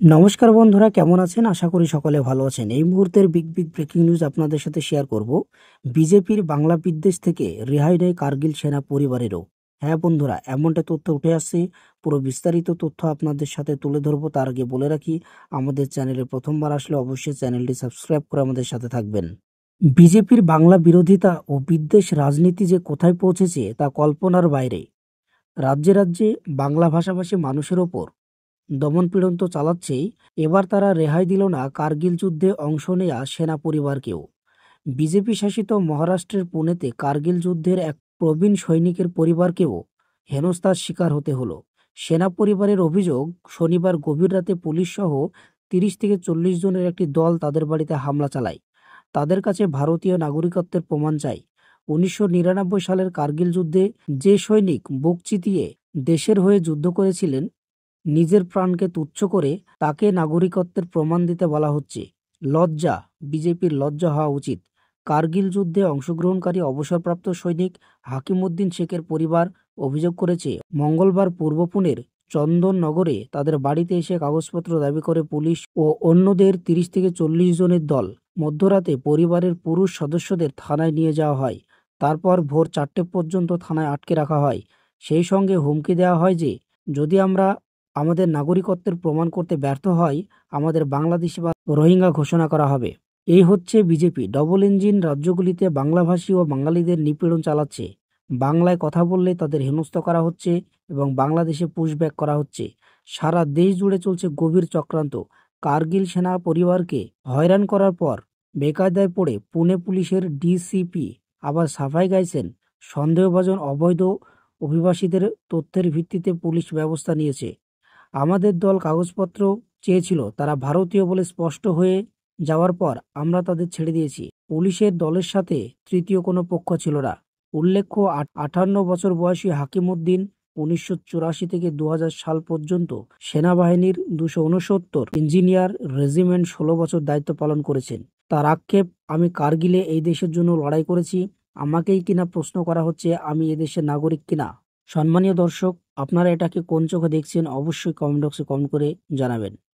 নমস্কার বন্ধুরা, কেমন আছেন? আশা করি সকলে ভালো আছেন। এই মুহূর্তের বিগ ব্রেকিং নিউজ আপনাদের সাথে শেয়ার করব। বিজেপির বাংলা বিদ্বেষ থেকে রেহাই নেই কার্গিল সেনা পরিবারেরও। হ্যাঁ বন্ধুরা, এমনটা তথ্য উঠে আসছে। পুরো বিস্তারিত তথ্য আপনাদের সাথে তুলে ধরবো। তার আগে বলে রাখি, আমাদের চ্যানেলে প্রথমবার আসলে অবশ্যই চ্যানেলটি সাবস্ক্রাইব করে আমাদের সাথে থাকবেন। বিজেপির বাংলা বিরোধিতা ও বিদ্বেষ রাজনীতি যে কোথায় পৌঁছেছে তা কল্পনার বাইরে। রাজ্যে রাজ্যে বাংলা ভাষাভাষী মানুষের ওপর দমনপীড়ন তো চালাচ্ছেই, এবার তারা রেহাই দিল না কার্গিল যুদ্ধে অংশ নেয়া সেনা পরিবারকেও। বিজেপি শাসিত মহারাষ্ট্রের পুনেতে কার্গিল যুদ্ধের এক প্রবীণ সৈনিকের পরিবারকেও হেনস্থার শিকার হতে হলো। সেনা পরিবারের অভিযোগ, শনিবার গভীর রাতে পুলিশ সহ 30 থেকে 40 জনের একটি দল তাদের বাড়িতে হামলা চালায়। তাদের কাছে ভারতীয় নাগরিকত্বের প্রমাণ চাই। 1999 সালের কার্গিল যুদ্ধে যে সৈনিক বুক চিতিয়ে দেশের হয়ে যুদ্ধ করেছিলেন, নিজের প্রাণকে তুচ্ছ করে তাকে নাগরিকত্বের প্রমাণ দিতে বলা হচ্ছে। লজ্জা, বিজেপির লজ্জা হওয়া উচিত। কার্গিল যুদ্ধে অংশগ্রহণকারী অবসরপ্রাপ্ত সৈনিক হাকিমউদ্দিন শেখের পরিবার অভিযোগ করেছে, মঙ্গলবার পূর্ব পুনের চন্দননগরে তাদের বাড়িতে এসে কাগজপত্র দাবি করে পুলিশ ও অন্যদের 30 থেকে 40 জনের দল। মধ্যরাতে পরিবারের পুরুষ সদস্যদের থানায় নিয়ে যাওয়া হয়। তারপর ভোর 4টে পর্যন্ত থানায় আটকে রাখা হয়। সেই সঙ্গে হুমকি দেওয়া হয় যে যদি আমরা আমাদের নাগরিকত্বের প্রমাণ করতে ব্যর্থ হয়, আমাদের বাংলাদেশি বা রোহিঙ্গা ঘোষণা করা হবে। এই হচ্ছে বিজেপি। ডবল ইঞ্জিন রাজ্যগুলিতে বাংলাভাষী ও বাঙালিদের নিপীড়ন চালাচ্ছে। বাংলায় কথা বললে তাদের হেনস্থা করা হচ্ছে এবং বাংলাদেশে পুশব্যাক করা হচ্ছে। সারা দেশ জুড়ে চলছে গভীর চক্রান্ত। কার্গিল সেনা পরিবারকে হয়রান করার পর বেকায়দায় পড়ে পুনে পুলিশের ডিসিপি আবার সাফাই গাইছেন, সন্দেহভাজন অবৈধ অভিবাসীদের তথ্যের ভিত্তিতে পুলিশ ব্যবস্থা নিয়েছে। আমাদের দল কাগজপত্র চেয়েছিল, তারা ভারতীয় বলে স্পষ্ট হয়ে যাওয়ার পর আমরা তাদের ছেড়ে দিয়েছি। পুলিশের দলের সাথে তৃতীয় কোনো পক্ষ ছিল না। উল্লেখ্য, 58 বছর বয়সী হাকিমউদ্দিন 1984 থেকে 2000 সাল পর্যন্ত সেনাবাহিনীর 269 ইঞ্জিনিয়ার রেজিমেন্ট 16 বছর দায়িত্ব পালন করেছেন। তার আক্ষেপ, আমি কার্গিলে এই দেশের জন্য লড়াই করেছি, আমাকেই কিনা প্রশ্ন করা হচ্ছে আমি এদেশের নাগরিক কিনা। সম্মানীয় দর্শক, আপনারা এটাকে কোন চোখে দেখছেন অবশ্যই কমেন্ট বক্সে কমেন্ট করে জানাবেন।